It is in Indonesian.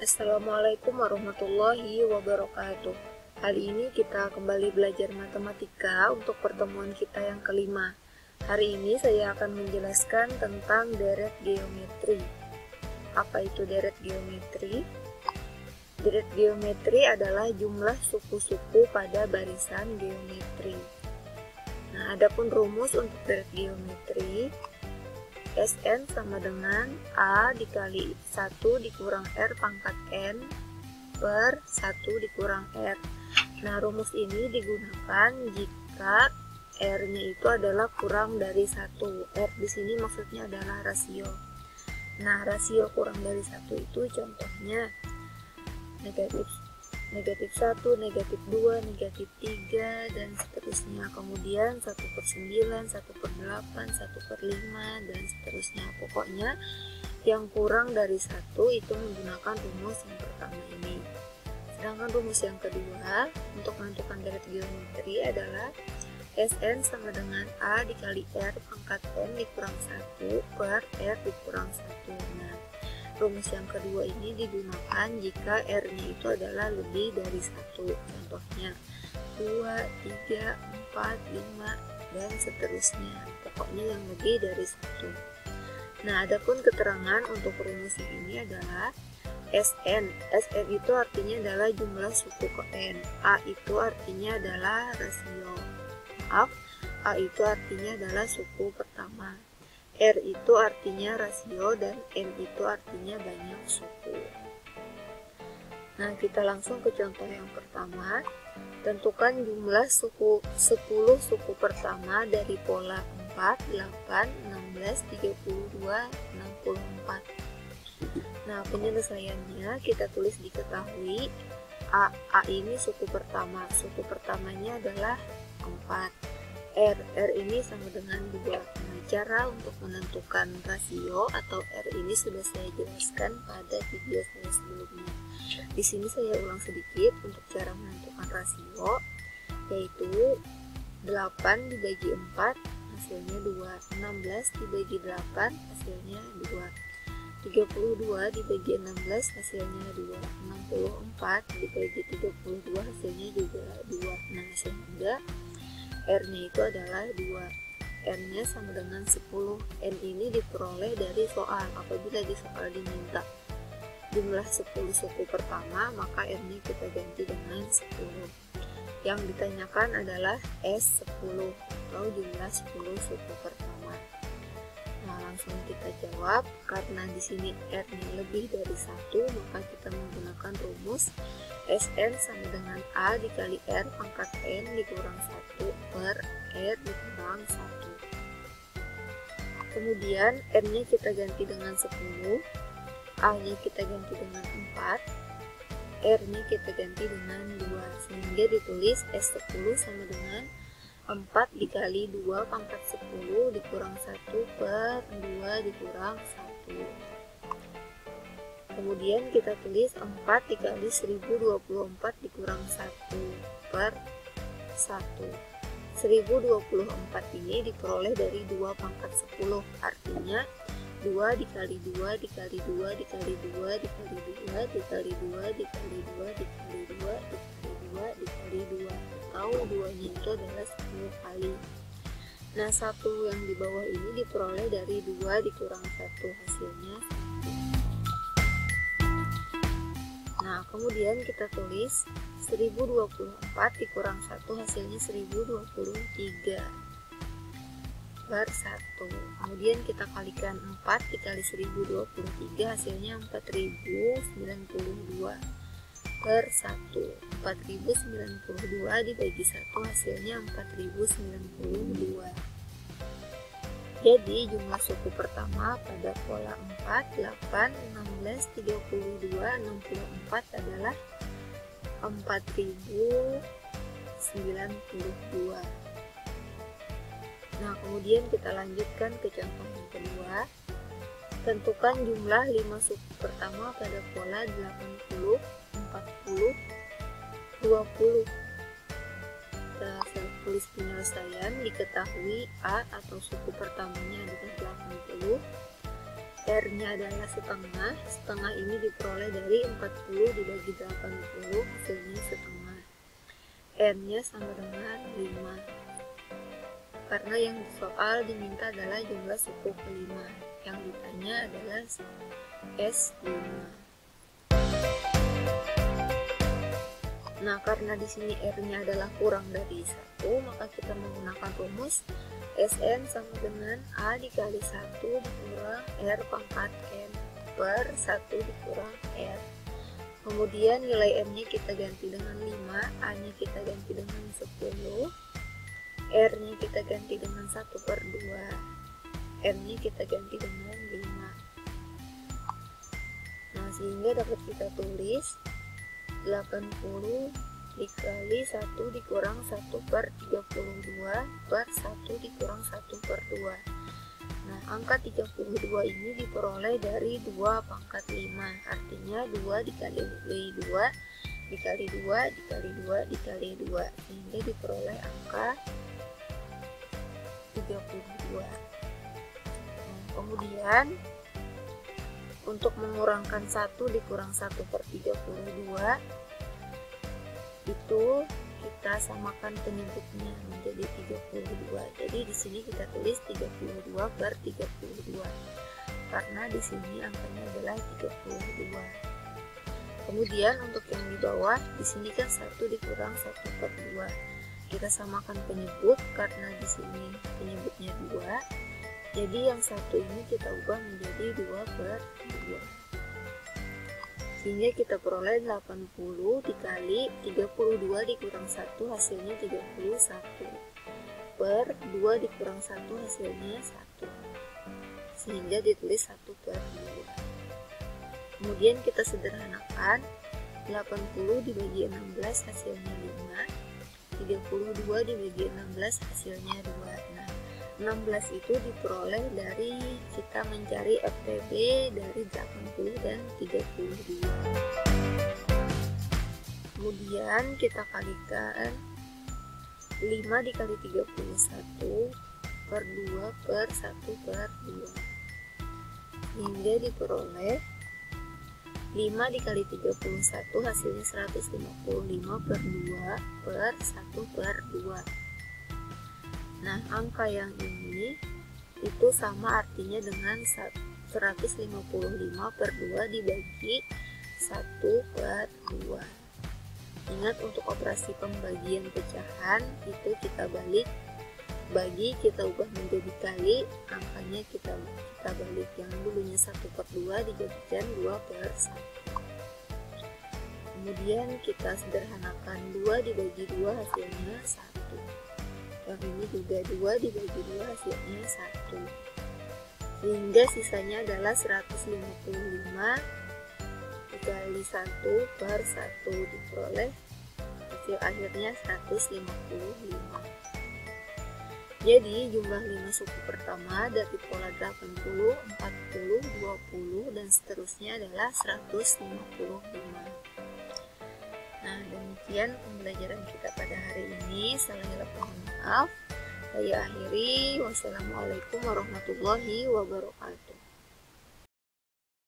Assalamualaikum warahmatullahi wabarakatuh. Hari ini kita kembali belajar matematika untuk pertemuan kita yang kelima. Hari ini saya akan menjelaskan tentang deret geometri. Apa itu deret geometri? Deret geometri adalah jumlah suku-suku pada barisan geometri. Nah, adapun rumus untuk deret geometri, Sn sama dengan A dikali 1 dikurang R pangkat N per 1 dikurang R. Nah, rumus ini digunakan jika R-nya itu adalah kurang dari 1. R di sini maksudnya adalah rasio. Nah, rasio kurang dari 1 itu contohnya negatif 1, negatif 2, negatif 3, dan seterusnya. Kemudian 1/9, 1/8, 1/5, dan seterusnya. Pokoknya yang kurang dari 1 itu menggunakan rumus yang pertama ini. Sedangkan rumus yang kedua untuk menentukan deret geometri adalah Sn sama dengan A dikali R pangkat N dikurang 1 per R dikurang 1. Nah, rumus yang kedua ini digunakan jika R-nya itu adalah lebih dari 1. Contohnya 2, 3, 4, 5, dan seterusnya. Pokoknya yang lebih dari 1. Nah, adapun keterangan untuk rumus ini adalah Sn. Sn itu artinya adalah jumlah suku ke N. A itu artinya adalah rasio. A itu artinya adalah suku pertama. R itu artinya rasio dan N itu artinya banyak suku. Nah, kita langsung ke contoh yang pertama. Tentukan jumlah 10 suku pertama dari pola 4, 8, 16, 32, 64. Nah, penyelesaiannya kita tulis diketahui A ini suku pertama. Suku pertamanya adalah 4. R ini sama dengan 2. Nah, cara untuk menentukan rasio atau R ini sudah saya jelaskan pada video saya sebelumnya. Di sini saya ulang sedikit untuk cara menentukan rasio, yaitu 8 dibagi 4 hasilnya 2, 16 dibagi 8 hasilnya 2, 32 dibagi 16 hasilnya 2, 64 dibagi 32 hasilnya juga 2. Nah, sehingga R-nya itu adalah 2. N-nya sama dengan 10. N ini diperoleh dari soal. Apabila di soal diminta jumlah 10 suku pertama, maka N-nya kita ganti dengan 10. Yang ditanyakan adalah S10 atau jumlah 10 suku pertama. Nah, langsung kita jawab. Karena di sini R-nya lebih dari 1, maka kita menggunakan rumus Sn sama dengan A dikali R pangkat N dikurang 1 per R dikurang 1. Kemudian N-nya kita ganti dengan 10, A-nya kita ganti dengan 4, R-nya kita ganti dengan 2, sehingga ditulis S10 sama dengan 4 dikali 2 pangkat 10 dikurang 1 per 2 dikurang 1. Kemudian kita tulis 4 dikali 1024 dikurang 1 per 1. 1024 ini diperoleh dari 2 pangkat 10. Artinya 2 dikali 2 dikali 2 dikali 2 dikali 2 dikali 2 dikali 2 dikali 2 dikali 2 dikali 2. Atau 2-nya itu adalah 10 kali. Nah, 1 yang di bawah ini diperoleh dari 2 dikurang 1 hasilnya 1. Nah, kemudian kita tulis 1024 dikurang 1 hasilnya 1023 per 1. Kemudian kita kalikan 4 dikali 1023 hasilnya 4092 per 1. 4092 dibagi 1 hasilnya 4092. Jadi jumlah suku pertama pada pola 4, 8, 16, 32, 64 adalah 4092. Nah, kemudian kita lanjutkan ke contoh yang kedua. Tentukan jumlah 5 suku pertama pada pola 80, 40, 20. Kita tulis penyelesaian. Diketahui A atau suku pertamanya adalah 80, R-nya adalah setengah. Setengah ini diperoleh dari 40 dibagi 80, hasilnya setengah. N-nya sama dengan 5. Karena yang soal diminta adalah jumlah suku kelima. Yang ditanya adalah S5. Nah, karena di sini R-nya adalah kurang dari 1, maka kita menggunakan rumus Sn sama dengan A dikali 1 dikurang R pangkat N per 1 dikurang R. Kemudian nilai M-nya kita ganti dengan 5, A-nya kita ganti dengan 10, R-nya kita ganti dengan 1/2, M-nya kita ganti dengan 5. Nah, sehingga dapat kita tulis 80 dikali 1 dikurang 1/32 per 1 dikurang 1/2. Nah, angka 32 ini diperoleh dari 2 pangkat 5. Artinya 2 dikali 2 dikali 2 dikali 2 dikali 2, sehingga diperoleh angka 32. Nah, kemudian untuk mengurangkan 1 dikurang 1/32, itu kita samakan penyebutnya menjadi 32. Jadi di sini kita tulis 32/32 karena di sini angkanya adalah 32. Kemudian untuk yang di bawah, di sini kan 1 dikurang 1/2. Kita samakan penyebut karena di sini penyebutnya 2. Jadi yang satu ini kita ubah menjadi 2/2. Sehingga kita peroleh 80 dikali 32 dikurang 1 hasilnya 31 per 2 dikurang 1 hasilnya 1. Sehingga ditulis 1/2. Kemudian kita sederhanakan, 80 dibagi 16 hasilnya 5, 32 dibagi 16 hasilnya 2. Nah, 16 itu diperoleh dari kita mencari FTB dari 80 dan 32. Kemudian kita kalikan 5 dikali 31 per 2 per 1/2, hingga diperoleh 5 dikali 31 hasilnya 155 per 2 per 1/2. Nah, angka yang ini itu sama artinya dengan 155 per 2 dibagi 1/2. Ingat, untuk operasi pembagian pecahan itu kita bagi, kita ubah menjadi kali, angkanya kita balik. Yang dulunya 1/2 dijadikan 2/1. Kemudian kita sederhanakan, 2 dibagi 2 hasilnya 1. Yang ini juga 2 dibagi 2 hasilnya 1. Sehingga sisanya adalah 155 dikali 1/1, diperoleh hasil akhirnya 155. Jadi jumlah 5 suku pertama dari pola 80, 40, 20 dan seterusnya adalah 155. Nah, demikian pembelajaran kita pada hari ini. Salahnya mohon maaf. Saya akhiri. Wassalamualaikum warahmatullahi wabarakatuh.